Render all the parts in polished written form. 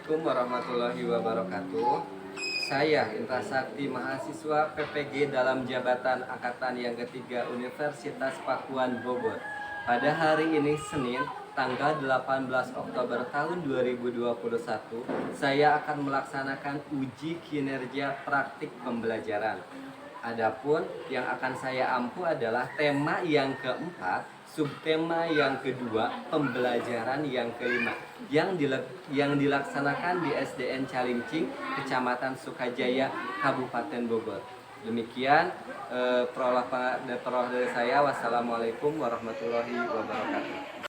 Assalamualaikum warahmatullahi wabarakatuh. Saya Indra Sakti, mahasiswa PPG dalam jabatan Angkatan yang ketiga Universitas Pakuan Bogor. Pada hari ini Senin, tanggal 18 Oktober tahun 2021, saya akan melaksanakan uji kinerja praktik pembelajaran. Adapun yang akan saya ampu adalah tema yang keempat, subtema yang kedua, pembelajaran yang kelima yang dilaksanakan di SDN Calincing, Kecamatan Sukajaya, Kabupaten Bogor. Demikian prolog dari saya. Wassalamualaikum warahmatullahi wabarakatuh.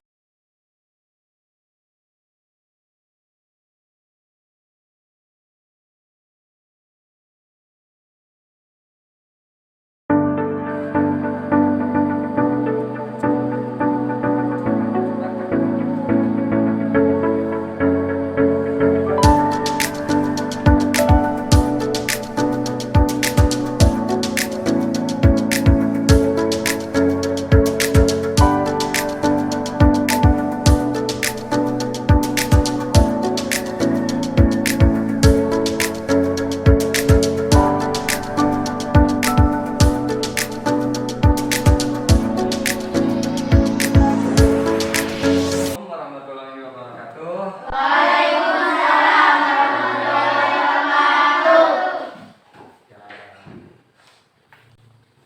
Warahmatullahi wabarakatuh.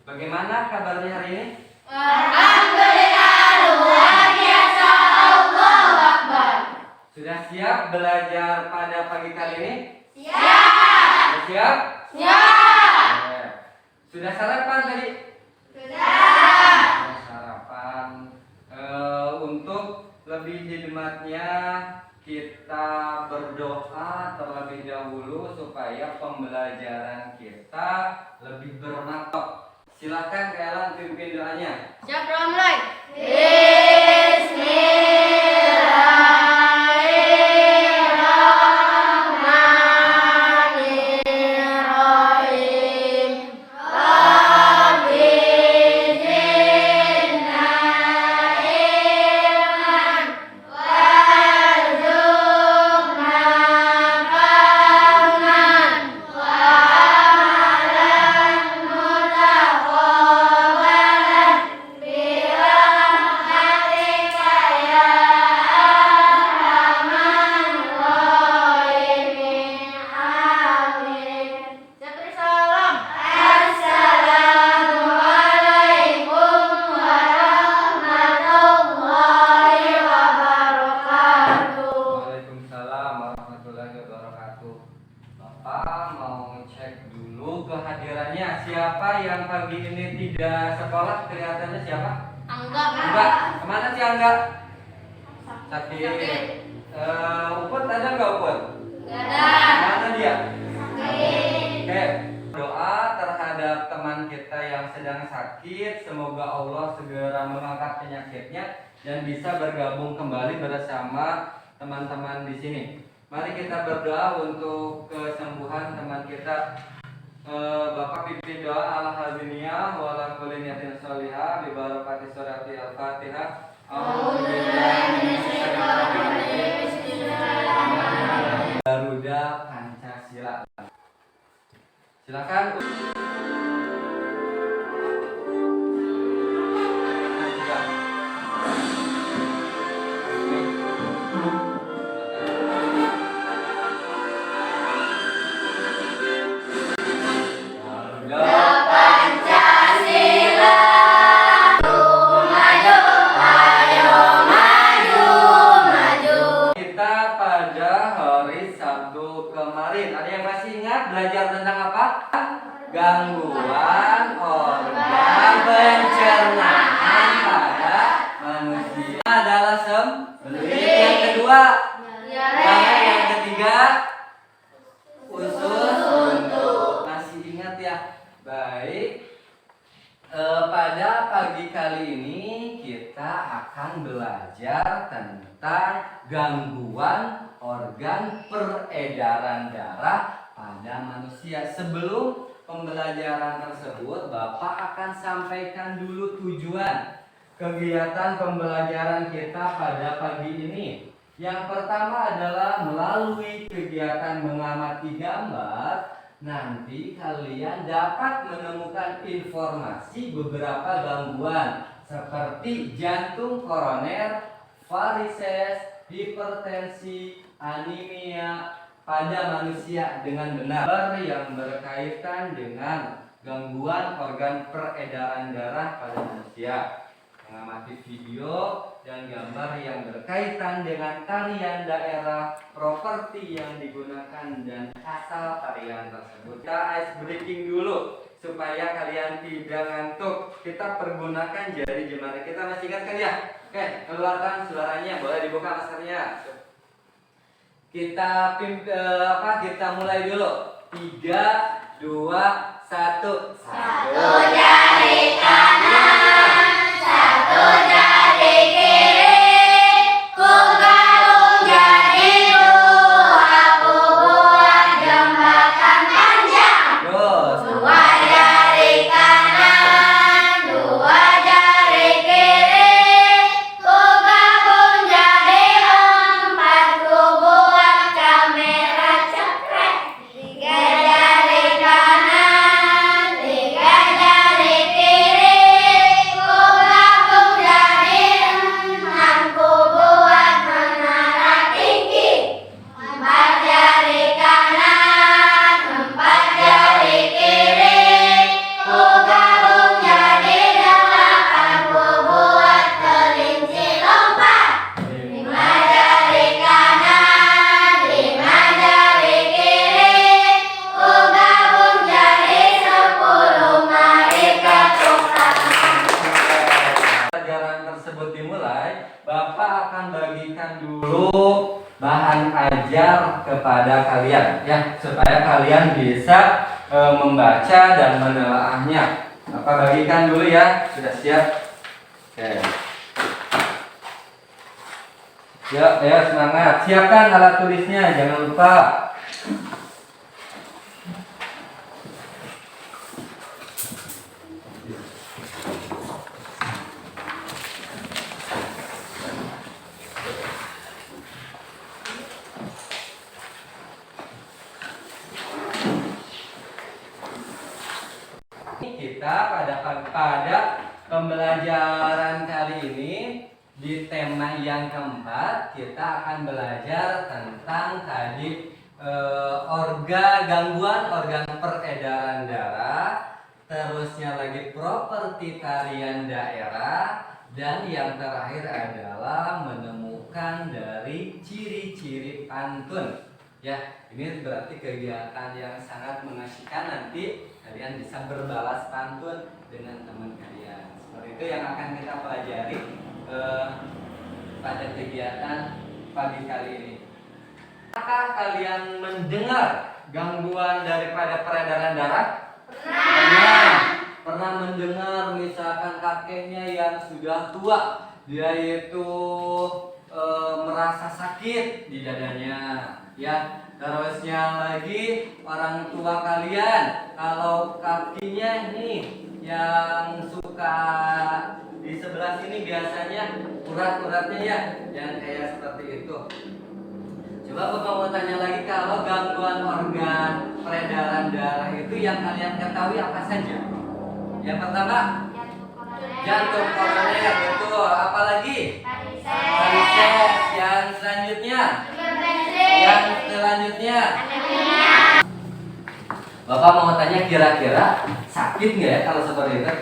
Bagaimana kabarnya hari ini? Alhamdulillah, luar biasa, Allahu Akbar. Sudah siap belajar pada pagi kali ini? Siap. Sudah siap? Siap. Ya. Sudah sarapan tadi? Sudah. Sudah sarapan. Untuk lebih hikmatnya kita berdoa terlebih dahulu supaya pembelajaran kita lebih bermanfaat. Silakan kalian pimpin doanya. Siap, mulai. Bismillahirrahmanirrahim. Rabbi zidna ilman warzuqna fahman wa amalan mutaqabbalan birahmatika ya arhamar rahimin. Amin. Siapa salam? Assalamualaikum warahmatullahi wabarakatuh. Waalaikumsalam warahmatullahi wabarakatuh. Bapak mau cek dulu kehadirannya. Siapa yang pagi ini tidak sekolah? Kelihatannya siapa? Angga. Angga. Kemana sih Angga? Sakit. Uput ada nggak Uput? Gak ada. Mana dia? Sakit. Oke. Doa terhadap teman kita yang sedang sakit. Semoga Allah segera mengangkat penyakitnya dan bisa bergabung kembali bersama teman-teman di sini. Mari kita berdoa untuk kesembuhan teman kita. Bapak pimpin doa ala hadiniyah wa ala kulli niyatin sholihah bi barakati surati al-Fatihah. Garuda Pancasila. Silakan. Pancasila, maju, ayo maju, maju. Kita pada hari Sabtu kemarin, ada yang masih ingat belajar tentang apa? Gangguan organ pencernaan pada manusia adalah sembelit. Yang kedua, yang ketiga, usus untuk. Masih ingat ya? Baik. Pada pagi kali ini kita akan belajar tentang gangguan organ peredaran darah pada manusia. Sebelum pembelajaran tersebut, Bapak akan sampaikan dulu tujuan kegiatan pembelajaran kita pada pagi ini. Yang pertama adalah melalui kegiatan mengamati gambar, nanti kalian dapat menemukan informasi beberapa gangguan seperti jantung koroner, varises, hipertensi, anemia pada manusia dengan benar yang berkaitan dengan gangguan organ peredaran darah pada manusia. Mengamati video dan gambar yang berkaitan dengan tarian daerah, properti yang digunakan dan asal tarian tersebut. Kita ice breaking dulu supaya kalian tidak ngantuk. Kita pergunakan jari jemari. Kita masih ingatkan ya. Oke, keluarkan suaranya. Boleh dibuka maskernya. Kita mulai dulu. 3, 2, 1. Satu jari kanan, satu jari kiri, ku gabung jadi dua, ku buat jembatan panjang. Terus. Dua jari kanan, dua jari kiri, ku gabung jadi empat, ku buat kamera cepret. Tiga jari kanan, tiga jari kiri, ku gabung jadi enam, ku buat menara tinggi. Empat jari kanan, empat jari kiri, ku gabung jadi delapan, ku buat kelinci lompat. Lima jari kanan, lima jari kiri, ku gabung jadi 10, mari ketuk tangan. Pelajaran tersebut dimulai, Bapak akan bagikan dulu bahan ajar kepada kalian ya, supaya kalian bisa membaca dan menelaahnya. Bapak bagikan dulu ya. Sudah siap? Oke. Yuk, ayo semangat. Siapkan alat tulisnya, jangan lupa. Kita pada pembelajaran kali ini di tema yang keempat, kita akan belajar tentang tadi gangguan organ peredaran darah, terusnya lagi properti tarian daerah, dan yang terakhir adalah menemukan dari ciri-ciri pantun. Ya, ini berarti kegiatan yang sangat mengasihkan. Nanti kalian bisa berbalas pantun dengan teman kalian. Seperti itu yang akan kita pelajari pada kegiatan pagi kali ini. Apakah kalian mendengar gangguan daripada peredaran darah? Pernah mendengar misalkan kakeknya yang sudah tua, dia itu merasa sakit di dadanya, ya. Terusnya lagi orang tua kalian kalau kakinya nih yang suka di sebelah sini biasanya urat-uratnya ya, yang kayak seperti itu. Coba Bapak mau tanya lagi, kalau gangguan organ peredaran darah itu yang kalian ketahui apa saja? Yang pertama, jantung koroner, betul. Apalagi? Varises. Yang selanjutnya? Yang selanjutnya? Bapak mau tanya, kira-kira sakit nggak ya kalau seperti itu?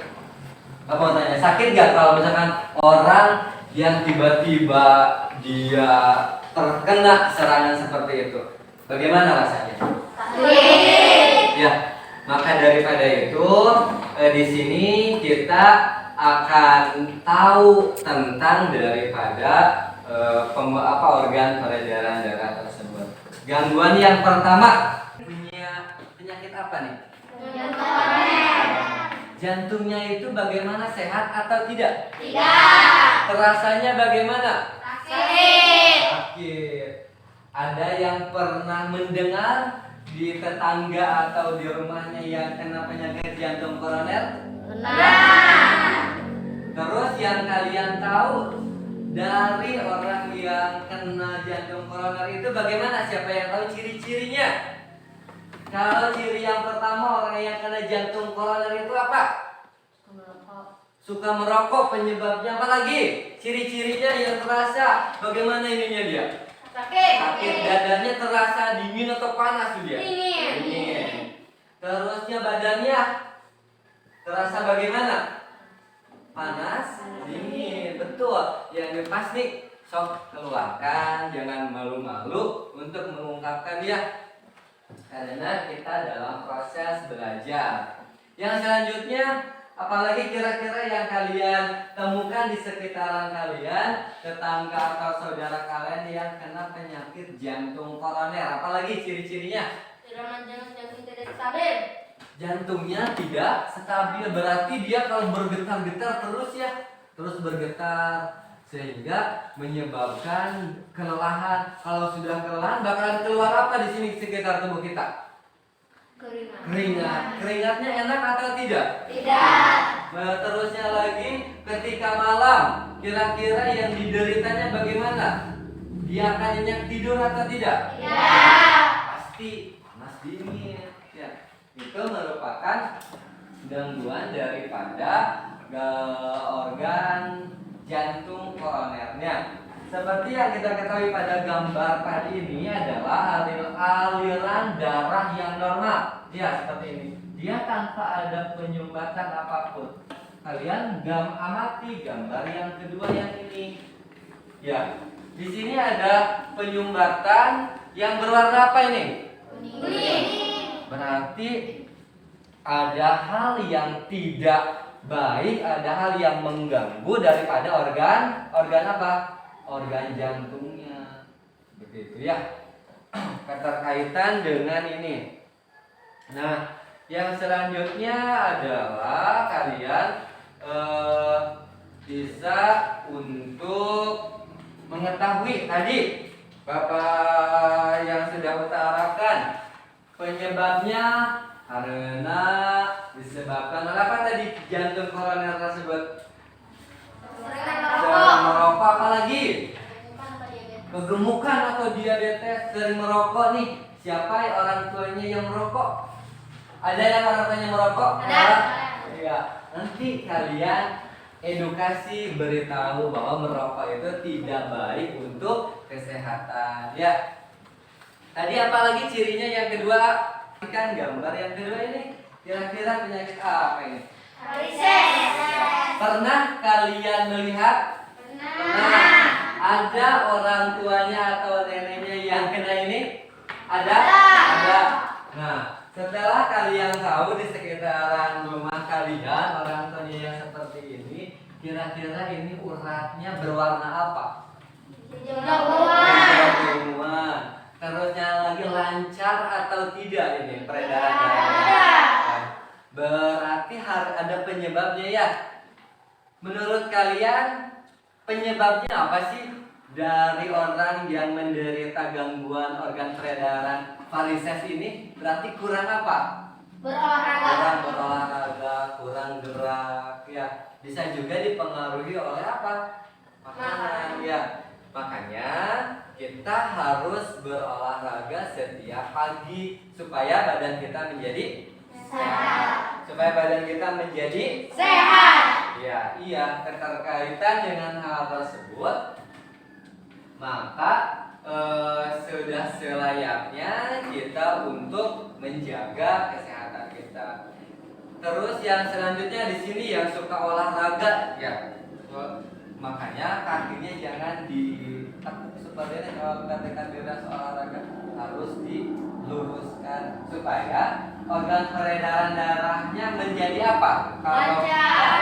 Bapak mau tanya, sakit nggak kalau misalkan orang yang tiba-tiba dia terkena serangan seperti itu? Bagaimana rasanya? Ya, maka daripada itu di sini kita akan tahu tentang daripada organ peredaran darah tersebut. Gangguan yang pertama, punya penyakit apa nih? Jantungnya itu bagaimana, sehat atau tidak? Tidak. Rasanya bagaimana? Sakit. Sakit. Ada yang pernah mendengar di tetangga atau di rumahnya yang kena penyakit jantung koroner? Benar. Terus yang kalian tahu dari orang yang kena jantung koroner itu bagaimana? Siapa yang tahu ciri-cirinya? Kalau ciri yang pertama orang yang kena jantung koroner itu apa? Suka merokok. Penyebabnya apa lagi? Ciri-cirinya yang terasa bagaimana ininya dia? Sakit. Dadanya terasa dingin atau panas tuh dia? Dingin. Terusnya badannya terasa bagaimana? Panas, dingin. Betul. Yang pas nih, sok keluarkan, jangan malu-malu untuk mengungkapkan ya. Karena kita dalam proses belajar. Yang selanjutnya, apalagi kira-kira yang kalian temukan di sekitaran kalian, tetangga atau saudara kalian yang kena penyakit jantung koroner, apalagi ciri-cirinya? Jantung tidak stabil. Jantungnya tidak stabil, berarti dia kalau bergetar-getar terus ya, terus bergetar sehingga menyebabkan kelelahan. Kalau sudah kelelahan bakalan keluar apa di sini sekitar tubuh kita? Keringat. Keringatnya enak atau tidak? Tidak. Terusnya lagi ketika malam, kira-kira yang dideritanya bagaimana? Dia akan nyenyak tidur atau tidak? Tidak. Pasti panas dingin. Ya, itu merupakan gangguan daripada organ jantung koronernya. Seperti yang kita ketahui pada gambar tadi ini adalah aliran darah yang normal. Ya, seperti ini. Dia tanpa ada penyumbatan apapun. Kalian amati gambar yang kedua yang ini. Ya, di sini ada penyumbatan yang berwarna apa ini? Kuning. Berarti ada hal yang tidak baik, ada hal yang mengganggu daripada organ apa? Organ jantungnya. Begitu ya. Keterkaitan dengan ini. Nah, yang selanjutnya adalah kalian bisa untuk mengetahui tadi Bapak yang sudah utarakan penyebabnya karena disebabkan oleh apa tadi jantung koroner tersebut? Sering merokok, apalagi kegemukan atau diabetes. Sering merokok nih, siapa orang tuanya yang merokok? Ada yang orang tuanya merokok? Ada. Ya, nanti kalian edukasi, beritahu bahwa merokok itu tidak baik untuk kesehatan. Ya. Tadi apalagi cirinya yang kedua? Kan gambar yang kedua ini kira-kira penyakit apa ini? Varises. Pernah kalian melihat? Pernah. Ada orang tuanya atau neneknya yang kena ini? Ada? Ada. Nah, setelah kalian tahu di sekitaran rumah kalian orang tuanya yang seperti ini, kira-kira ini uratnya berwarna apa? Hijau-hijauan. Terusnya lagi lancar atau tidak ini peredaran darahnya? Berarti ada penyebabnya ya. Menurut kalian penyebabnya apa sih dari orang yang menderita gangguan organ peredaran varises ini? Berarti kurang apa? Berolahraga. Kurang gerak ya. Bisa juga dipengaruhi oleh apa? Makanan ya. Makanya kita harus berolahraga setiap pagi supaya badan kita menjadi Sehat. Supaya badan kita menjadi Sehat. ya, iya, keterkaitan dengan hal tersebut, maka sudah selayaknya kita untuk menjaga kesehatan kita. Terus yang selanjutnya di sini yang suka olahraga ya. Makanya kakinya jangan ditekuk seperti ini. Kalau ketika bebas olahraga harus diluruskan supaya organ peredaran darahnya menjadi apa? Lancar.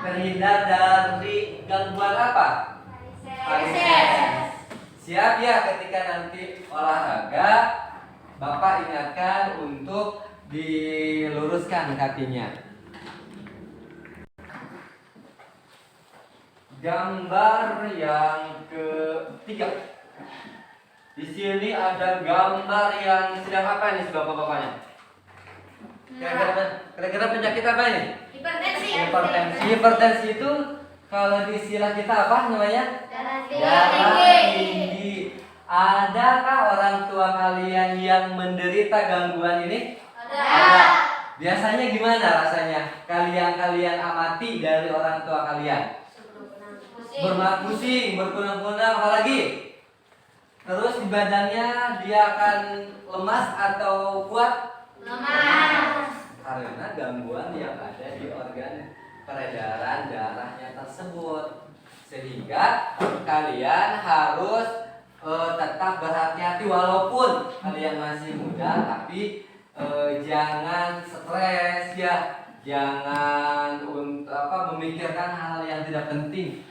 Terhindar dari gangguan apa? Varises. Siap ya ketika nanti olahraga, Bapak ingatkan untuk diluruskan kakinya. Gambar yang ketiga. Di sini ada gambar yang sedang apa nih bapak-bapaknya? Kira-kira penyakit apa ini? Hipertensi. Hipertensi itu Kalau di istilah kita apa namanya? Darah Darah tinggi. Adakah orang tua kalian yang menderita gangguan ini? Ada. Biasanya gimana rasanya? Kalian amati dari orang tua kalian? Pusing, berkunang-kunang, apalagi? Terus di badannya dia akan lemas atau kuat? Lemas. Karena gangguan yang ada di organ peredaran darahnya tersebut. Sehingga kalian harus tetap berhati-hati walaupun kalian masih muda, tapi jangan stres ya. Jangan memikirkan hal yang tidak penting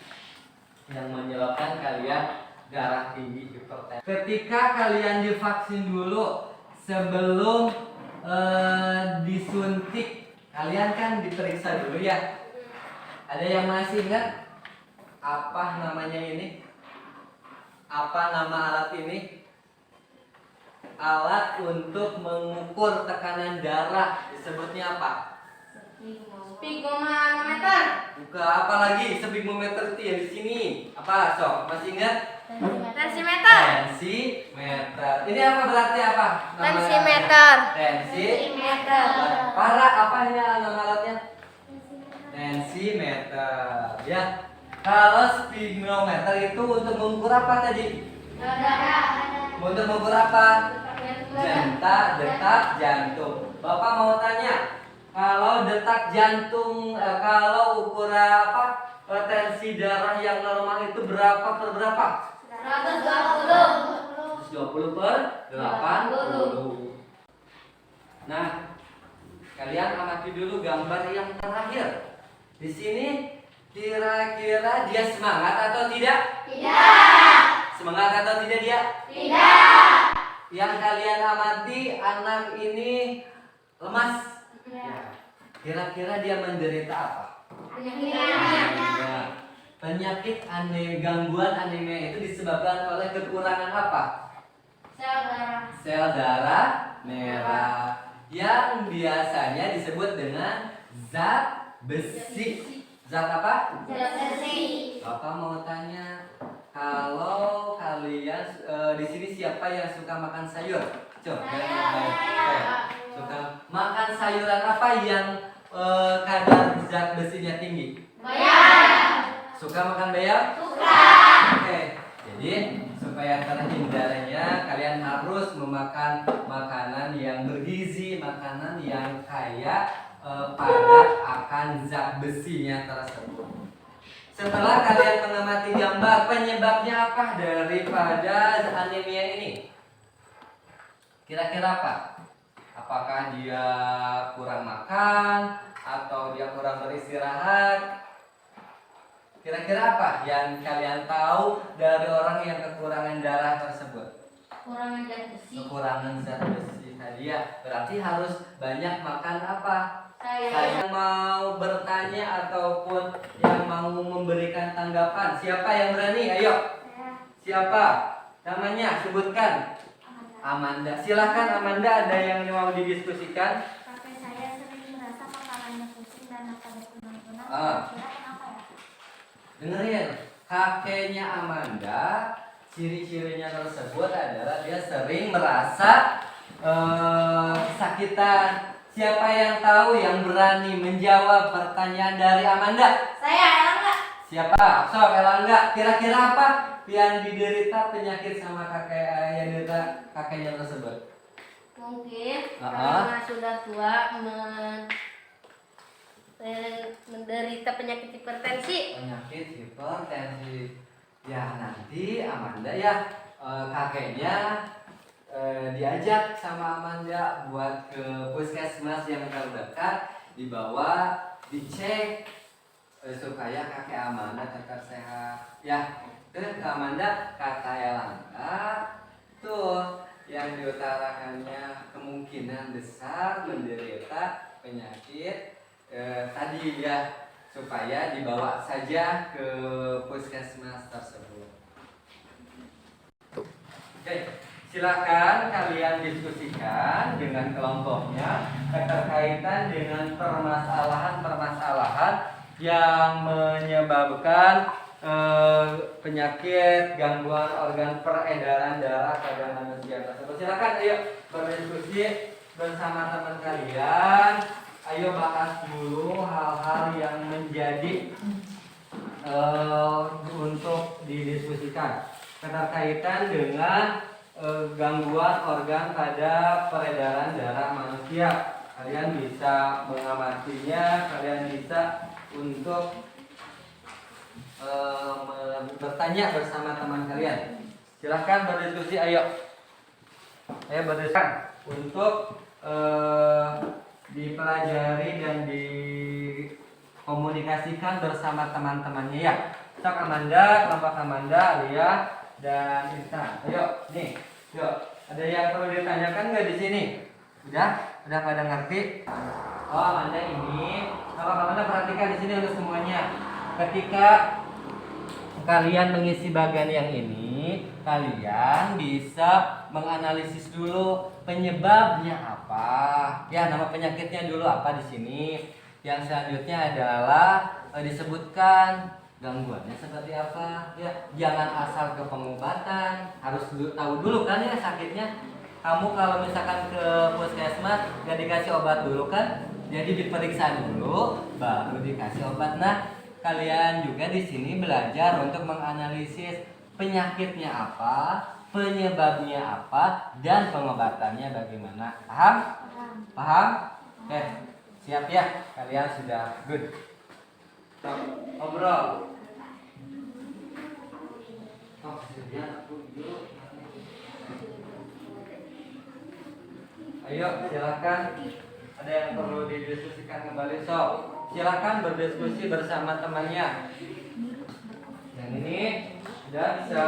yang menyebabkan kalian darah tinggi, hipertensi. Ketika kalian divaksin dulu sebelum disuntik, kalian kan diperiksa dulu ya. Ada yang masih ingat apa namanya ini? Apa nama alat ini? Alat untuk mengukur tekanan darah disebutnya apa? Sphygmomanometer. Buka apa lagi? Sphygmometer itu yang di sini. Apa? Sok, masih ingat? Tensimeter. Tensimeter. Ini apa berarti apa? Tensimeter. Tensimeter. Para apa ini nama alatnya? Tensimeter. Ya. Kalau sphygmometer itu untuk mengukur apa tadi? Untuk mengukur apa? Detak jantung. Bapak mau tanya, kalau detak jantung, kalau ukuran apa? Tensi darah yang normal itu berapa per berapa? 120. 120 per 80. Nah, kalian amati dulu gambar yang terakhir. Di sini kira-kira dia semangat atau tidak? Tidak. Semangat atau tidak dia? Tidak. Yang kalian amati anak ini lemas. Ya. Kira-kira dia menderita apa? Ya. Penyakit gangguan anemia itu disebabkan oleh kekurangan apa? Sel darah merah yang biasanya disebut dengan zat besi. Zat apa? Besi. Bapak mau tanya, kalau kalian di sini siapa yang suka makan sayur? Coba suka makan sayuran apa yang kadar zat besinya tinggi? Bayam. Suka makan bayam? Suka. Oke. Jadi supaya terhindarinya kalian harus memakan makanan yang bergizi, makanan yang kaya padat akan zat besinya tersebut. Setelah kalian mengamati gambar, penyebabnya apa daripada anemia ini? Kira-kira apa? Apakah dia kurang makan atau dia kurang beristirahat? Kira-kira apa yang kalian tahu dari orang yang kekurangan darah tersebut? Kekurangan zat besi. Kekurangan zat besi tadi ya. Berarti harus banyak makan apa? Sayur. Saya mau bertanya ataupun yang mau memberikan tanggapan. Siapa yang berani? Ayo. Siapa? Namanya sebutkan. Amanda. Silakan Amanda, ada yang mau didiskusikan? Kakek saya sering merasa kepalanya pusing dan mata berkunang-kunang. Ah. Kira kenapa ya? Dengerin, kakeknya Amanda, ciri-cirinya tersebut adalah dia sering merasa kesakitan. Siapa yang tahu yang berani menjawab pertanyaan dari Amanda? Saya Elangga. Siapa? Sok Elangga. Kira-kira apa yang diderita penyakit sama yang diderita kakeknya tersebut? Mungkin Ah. karena sudah tua menderita penyakit hipertensi. Penyakit hipertensi. Ya nanti Amanda ya kakeknya diajak sama Amanda buat ke puskesmas yang terdekat, dibawa dicek supaya kakek Amanda tetap sehat. Ya, ke Amanda kata Elangga tuh yang diutarakannya kemungkinan besar menderita penyakit tadi ya, supaya dibawa saja ke puskesmas tersebut. Oke, silakan kalian diskusikan dengan kelompoknya keterkaitan dengan permasalahan-permasalahan yang menyebabkan penyakit gangguan organ peredaran darah pada manusia tersebut. Silakan ayo berdiskusi bersama teman kalian. Ayo bahas dulu hal-hal yang menjadi untuk didiskusikan keterkaitan dengan gangguan organ pada peredaran darah manusia. Kalian bisa mengamatinya, kalian bisa untuk bertanya bersama teman kalian. Silahkan berdiskusi, ayo berdiskusi untuk dipelajari dan dikomunikasikan bersama teman-temannya ya. Sok Amanda, kelompok Amanda, Alia, dan Intan. Ayo, nih, yuk. Ada yang perlu ditanyakan nggak di sini? Udah pada ngerti? Oh, Amanda ini, kelompok Amanda perhatikan di sini untuk semuanya. Ketika kalian mengisi bagian yang ini, kalian bisa menganalisis dulu penyebabnya apa. Ya, nama penyakitnya dulu apa di sini. Yang selanjutnya adalah disebutkan gangguannya seperti apa. Ya, jangan asal ke pengobatan, harus tahu dulu kan ya sakitnya. Kamu kalau misalkan ke puskesmas gak dikasih obat dulu kan, jadi diperiksa dulu baru dikasih obat. Nah, kalian juga di sini belajar untuk menganalisis penyakitnya apa, penyebabnya apa, dan pengobatannya bagaimana. Paham? Paham? Oke, siap ya? Kalian sudah good. Ngobrol. Ayo, silakan. Ada yang perlu didiskusikan kembali, silakan berdiskusi bersama temannya. Yang ini sudah bisa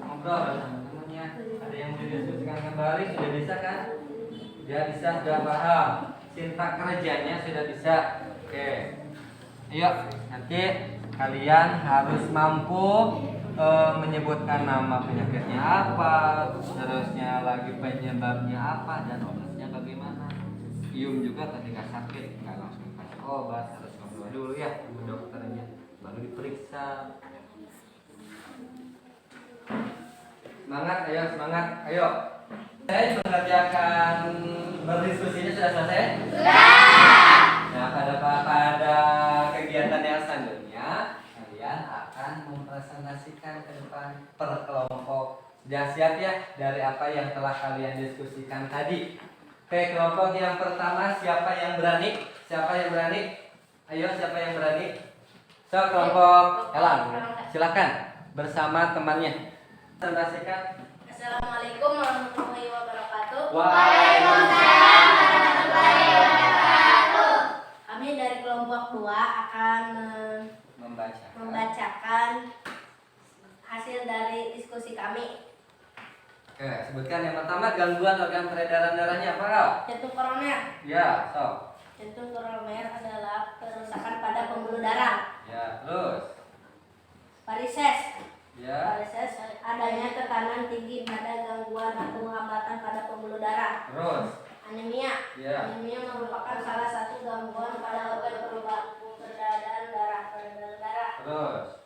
ngobrol bersama temannya. Ada yang didiskusikan kembali, sudah bisa kan? Sudah paham. Sintak kerjanya sudah bisa. Oke. Ayo, nanti kalian harus mampu menyebutkan nama penyakitnya apa, terusnya lagi penyebabnya apa, dan obatnya bagaimana. Ium juga ketika sakit nggak langsung kasih obat, harus ngobrol dulu ya sama dokternya, baru diperiksa. Semangat, ayo semangat, ayo. Saya mengerjakan berdiskusinya sudah selesai? Sudah. Nah, pada kegiatan yang selanjutnya kalian akan mempresentasikan ke depan per kelompok. Sudah siap ya dari apa yang telah kalian diskusikan tadi? Oke, kelompok yang pertama siapa yang berani? Siapa yang berani? Ayo, siapa yang berani? So, kelompok Elang, silakan bersama temannya. Presentasikan. Assalamualaikum warahmatullahi wabarakatuh. Waalaikumsalam warahmatullahi wabarakatuh. Kami dari kelompok 2 akan membacakan hasil dari diskusi kami. Oke, sebutkan yang pertama gangguan organ peredaran darahnya apa, Al? Jantung koroner. Ya, so. Jantung koroner adalah kerusakan pada pembuluh darah. Ya, terus. Varises. Ya. Varises adanya tekanan tinggi pada gangguan atau hambatan pada pembuluh darah. Terus. Anemia. Ya. Anemia merupakan salah satu gangguan pada organ peredaran darah. Terus.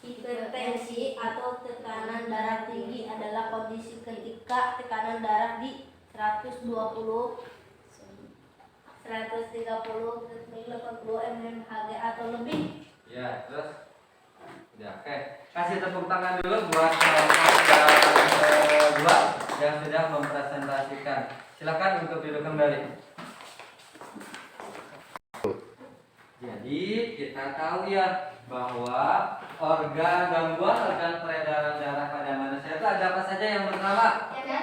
Hipertensi atau tekanan darah tinggi adalah kondisi ketika tekanan darah di 120 130 mmHg atau lebih. Ya, terus. Udah, oke. Kasih tepuk tangan dulu buat kelompok kedua yang sudah mempresentasikan. Silakan untuk duduk kembali. Jadi kita tahu ya bahwa gangguan organ peredaran darah pada manusia itu ada apa saja? Yang pertama, yang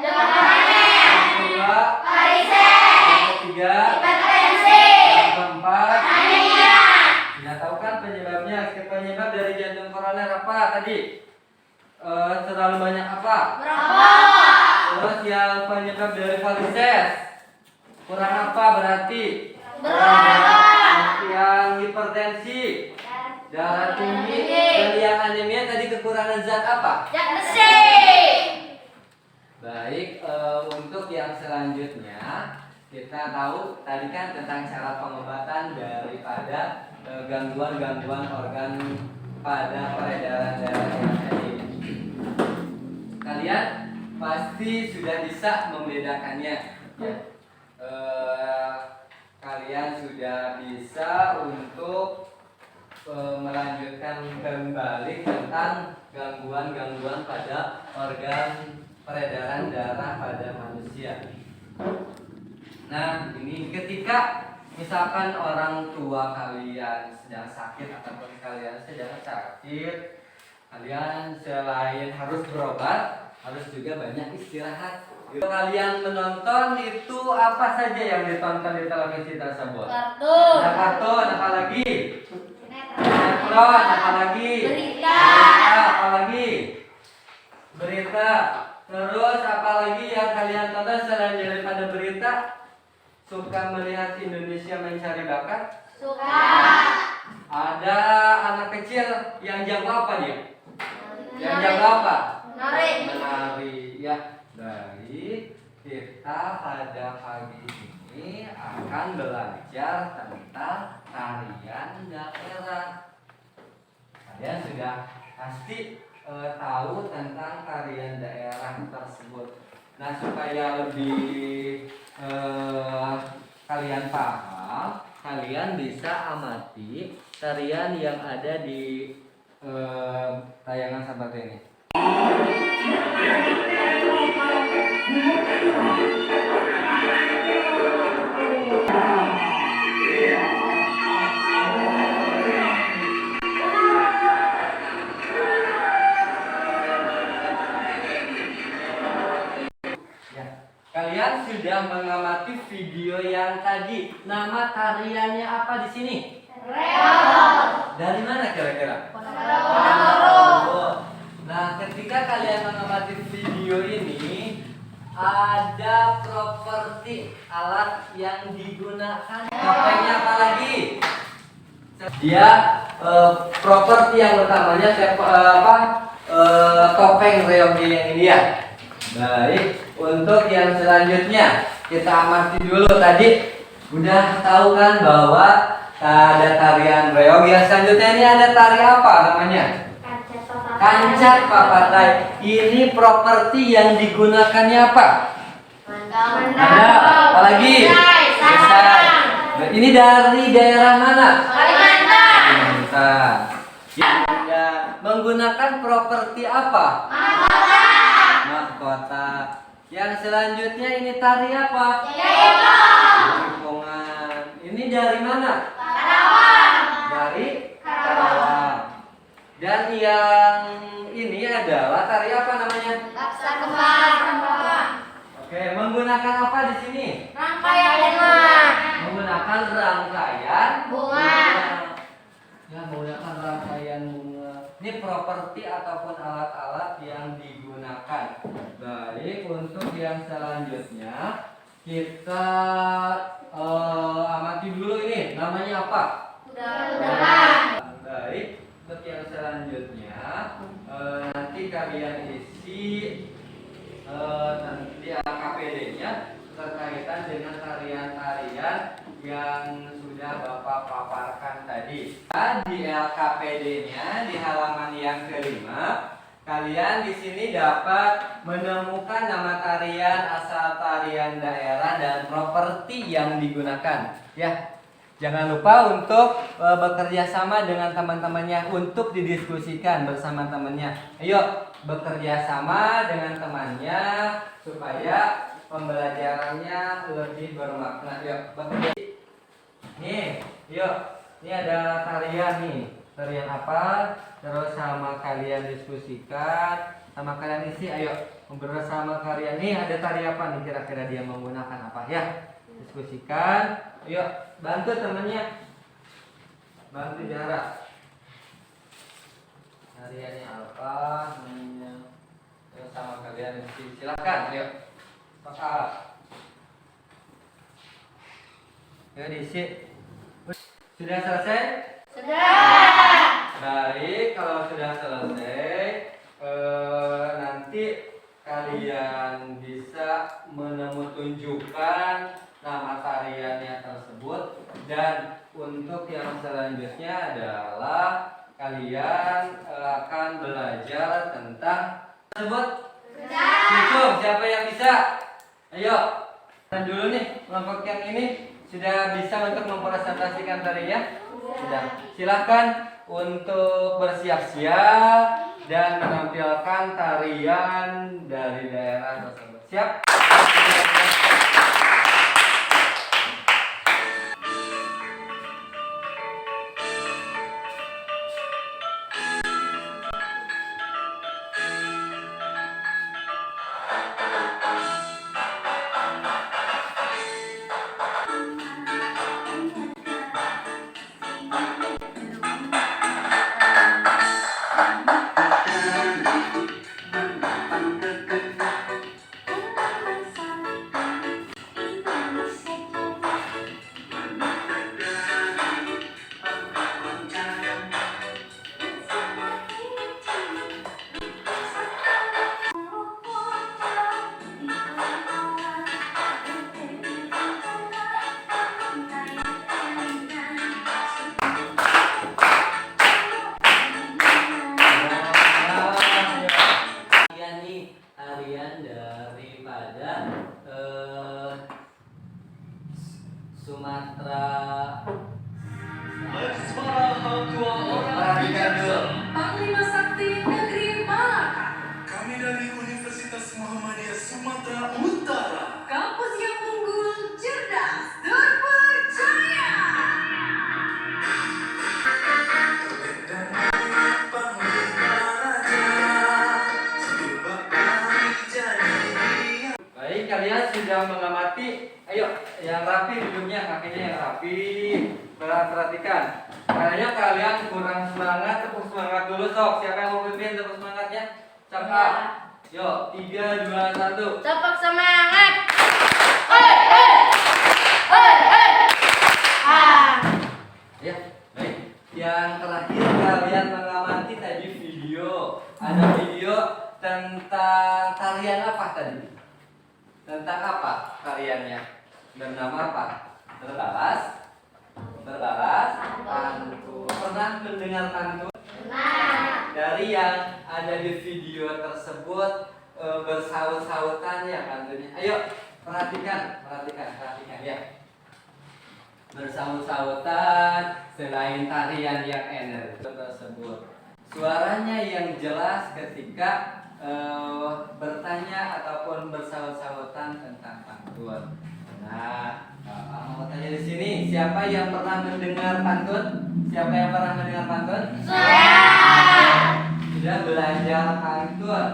kedua, yang ketiga, yang keempat, sudah tahu kan penyebabnya? Penyebab dari jantung koroner apa tadi? Terlalu banyak apa? Terus yang penyebab dari varises kurang apa berarti? Yang hipertensi, darah tinggi, dan yang anemia tadi kekurangan zat apa? Zat besi. Baik, untuk yang selanjutnya kita tahu tadi kan tentang cara pengobatan daripada gangguan-gangguan organ pada peredaran darah yang tadi. Kalian pasti sudah bisa membedakannya, ya. Kalian sudah bisa untuk melanjutkan kembali tentang gangguan-gangguan pada organ peredaran darah pada manusia. Nah, ini ketika misalkan orang tua kalian sedang sakit ataupun kalian sedang sakit, kalian selain harus berobat, harus juga banyak istirahat. Kalian menonton itu apa saja yang ditonton di televisi tersebut? Kartun. Ada kartun, apa lagi? Sinetron, apa lagi? Berita. Apa lagi? Berita. Terus apa lagi yang kalian tonton selain daripada berita? Suka melihat Indonesia Mencari Bakat? Suka. Ada anak kecil yang jago apa dia? Yang jago apa? Menari. Menari. Ya, baik. Kita pada pagi ini akan belajar tentang tarian daerah. Kalian sudah pasti tahu tentang tarian daerah tersebut. Nah, supaya lebih kalian paham, kalian bisa amati tarian yang ada di tayangan seperti ini. Kalian sudah mengamati video yang tadi. Nama tariannya apa di sini? Reog. Dari mana kira-kira? Ponorogo. Nah, ketika kalian mengamati video ini, ada properti alat yang digunakan. Topengnya apa lagi? Dia properti yang utamanya topeng reog yang ini ya. Baik, untuk yang selanjutnya kita amati dulu. Tadi udah tahu kan bahwa ada tarian reog. Yang selanjutnya ini ada tari apa namanya? Kancak papatai. Ini properti yang digunakannya apa? Ada apa lagi? Selesai. Ini dari daerah mana? Kalimantan. Ya, menggunakan properti apa? Mahkota. Yang selanjutnya ini tari apa? Jaipongan. Ini dari mana? Dari Karawang. Dan yang ini adalah tari apa namanya? Laksa kembar. Oke, menggunakan apa di sini? Rangkaian bunga. Menggunakan rangkaian Bunga. Ya, menggunakan rangkaian bunga. Ini properti ataupun alat-alat yang digunakan. Baik, untuk yang selanjutnya kita amati dulu ini. Namanya apa? Kuda. Baik, untuk yang selanjutnya nanti kalian isi di KPD-nya berkaitan dengan tarian-tarian yang sudah Bapak paparkan tadi. Di LKPD-nya di halaman yang kelima, kalian di sini dapat menemukan nama tarian, asal tarian daerah dan properti yang digunakan. Ya, jangan lupa untuk bekerja sama dengan teman-temannya untuk didiskusikan bersama temannya. Ayo bekerja sama dengan temannya supaya pembelajarannya lebih bermakna. Yuk, bekerja. Nih, yuk. Ini ada tarian nih. Tarian apa? Terus sama kalian diskusikan, sama kalian isi. Ayo, bersama kalian. Nih ada tari apa nih kira-kira dia menggunakan apa ya? Diskusikan. Yuk, bantu temannya. Bantu jarak. Tariannya apa? Namanya. Yuk, sama kalian isi. Silakan. Ayo. Pakai. Yuk diisi. Sudah selesai? Sudah. Baik, kalau sudah selesai, nanti kalian bisa tunjukkan nama Dan untuk yang selanjutnya adalah kalian akan belajar tentang tersebut. Hitung, siapa yang bisa? Ayo. Dan dulu nih, kelompok yang ini sudah bisa untuk mempresentasikan tarinya? Sudah. Silahkan untuk bersiap-siap dan menampilkan tarian dari daerah tersebut. Siap? Sumatera. Perhatikan dulu. Panglima Sakti Negeri Malaka. Kami dari Universitas Muhammadiyah Sumatera Utara. Kampus yang unggul, cerdas, terpercaya. Dan Panglima Raja, sebab kami jadi. Baik, kalian sudah mengamati. Ayo, yang rapi duduknya, kakinya yang rapi. Perhatikan. Kayaknya kalian kurang semangat, tepuk semangat dulu sok. Siapa yang mau pimpin tepuk semangatnya? Cepat. Yuk, 3, 2, 1. Tepuk semangat. Hei, hei. Hei, hei. Ya, baik. Yang terakhir kalian mengamati tadi video. Ada video tentang tarian apa tadi? Tentang apa tariannya? Bernama apa? Berbalas. Berbalas. Pantun. Pernah mendengar pantun? Nah, Dari yang ada di video tersebut bersaut-sautan ya pantunnya. Ayo perhatikan ya. Bersaut-sautan selain tarian yang energi tersebut. Suaranya yang jelas ketika bertanya ataupun bersaut-sautan tentang pantun. Nah, mau tanya di sini, siapa yang pernah mendengar pantun? Siapa yang pernah mendengar pantun? Sudah belajar pantun.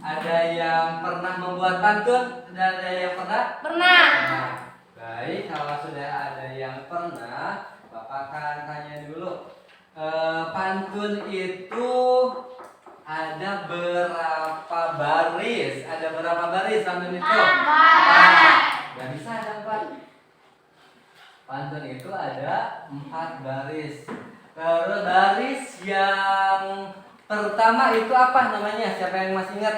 Ada yang pernah membuat pantun? Sudah ada yang pernah? pernah. Nah, baik, kalau sudah ada yang pernah, Bapak akan tanya dulu. Pantun itu ada berapa baris? Ada berapa baris pantun itu? 4. Gak bisa ada 4. Pantun itu ada 4 baris. Terus baris yang pertama itu apa namanya? Siapa yang masih ingat?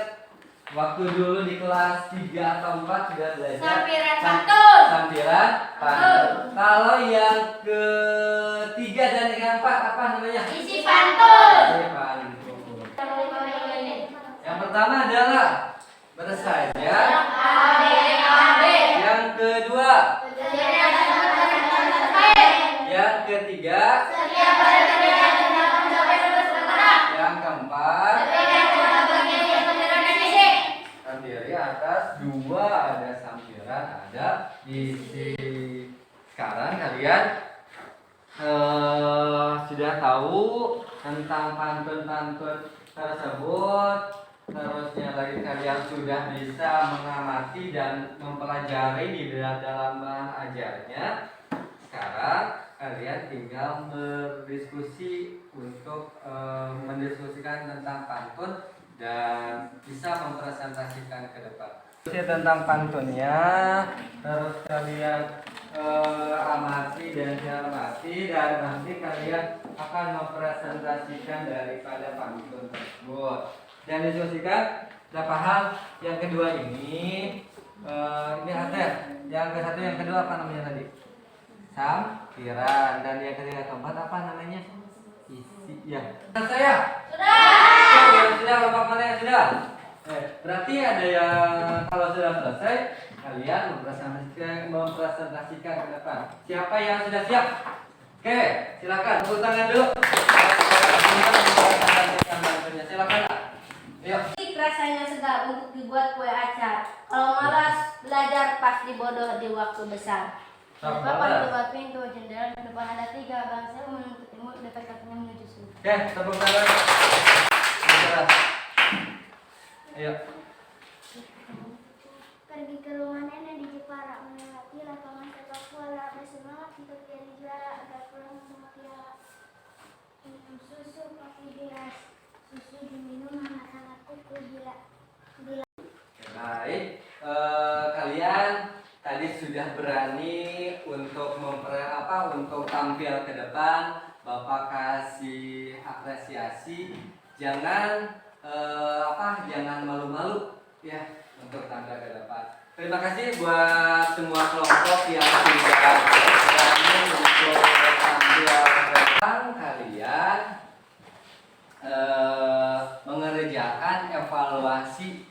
Waktu dulu di kelas 3 atau 4 sudah belajar Sampiran pantun. Sampiran pantun. Kalau yang ketiga dan yang keempat apa namanya? Isi pantun. Isi pantun. Yang pertama adalah bersaja. Yang kedua, yang ketiga, yang keempat, terdiri atas 2, ada sampiran, ada isi. Sekarang kalian sudah tahu tentang pantun-pantun tersebut. Terusnya lagi kalian sudah bisa mengamati dan mempelajari di dalam bahan ajarnya. Sekarang kalian tinggal berdiskusi untuk mendiskusikan tentang pantun dan bisa mempresentasikan ke depan. Tentang pantunnya, terus kalian amati dan cermati, dan nanti kalian akan mempresentasikan daripada pantun tersebut. Dan diskusikan berapa hal. Yang kedua ini ada yang ke satu, yang kedua apa namanya tadi? sampiran. Dan yang ketiga keempat apa namanya? Isi ya. Saya. Sudah kelompok mana yang sudah? Berarti ada yang kalau sudah selesai kalian mempresentasikan ke depan. Siapa yang sudah siap? Oke, silakan tepuk tangan dulu. Silakan. Ayo. Rasanya segar untuk dibuat kue acar. Kalau malas belajar pasti bodoh di waktu besar. Bapak di depan pintu jendela di depan ada 3 bangsa menuntut ilmu dekat katanya menuju surga. Oke, tepuk tangan. Ayo. Pergi ke rumah nenek di Jepara melewati lapangan sepak bola bersemangat untuk jadi juara agar pulang membawa piala. Minum susu pakai gelas, susu diminum hangat-hangat kuku bila. Baik, kalian tadi sudah berani untuk untuk tampil ke depan. Bapak kasih apresiasi. Jangan jangan malu-malu ya untuk tampil ke depan. Terima kasih buat semua kelompok yang sudah berani untuk tampil ke depan. Kalian mengerjakan evaluasi.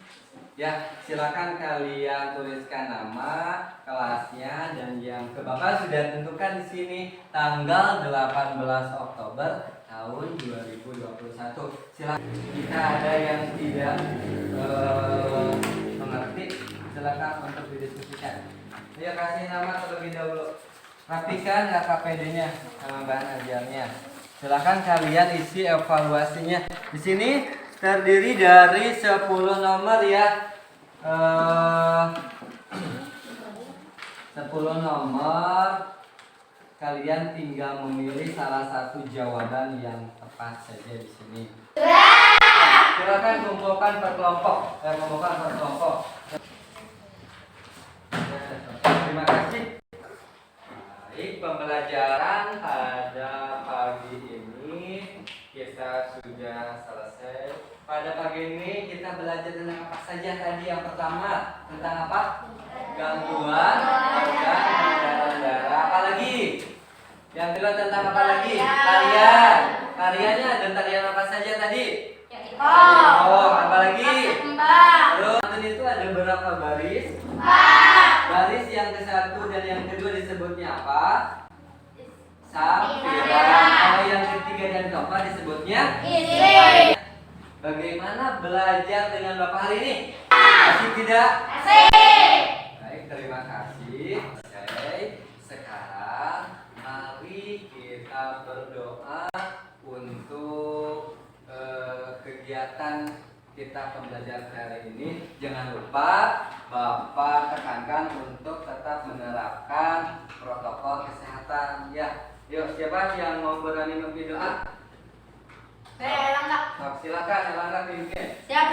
Ya, silakan kalian tuliskan nama, kelasnya, dan yang ke Bapak sudah tentukan di sini tanggal 18 Oktober tahun 2021. Silakan. Jika ada yang tidak mengerti, silakan untuk didiskusikan. Ayo kasih nama terlebih dahulu. Rapikan KKPD-nya sama bahan ajarnya. Silakan kalian isi evaluasinya. Di sini terdiri dari 10 nomor ya. 10 nomor. Kalian tinggal memilih salah satu jawaban yang tepat saja di sini. Silakan kumpulkan per kelompok. Terima kasih. Baik, pembelajaran pada pagi ini kita sudah selesai. Pada pagi ini kita belajar tentang apa saja tadi? Yang pertama tentang apa? Gangguan organ peredaran darah. Apa lagi? Yang kedua tentang apa lagi? Tarian. Tariannya ada tarian apa saja tadi? Oh, apa lagi? Terus itu ada berapa baris? Baris yang ke-1 dan yang kedua disebutnya apa? Sampiran. Kalau yang ketiga dan keempat disebutnya isi. Bagaimana belajar dengan Bapak hari ini? Asik tidak? Asik. Baik, terima kasih. Oke, sekarang mari kita berdoa untuk kegiatan kita pembelajaran hari ini. Jangan lupa Bapak tekankan untuk tetap menerapkan protokol kesehatan ya. Yuk, siapa yang mau berani memimpin doa? Saya Elangga. Silakan Elangga pimpin. Siap.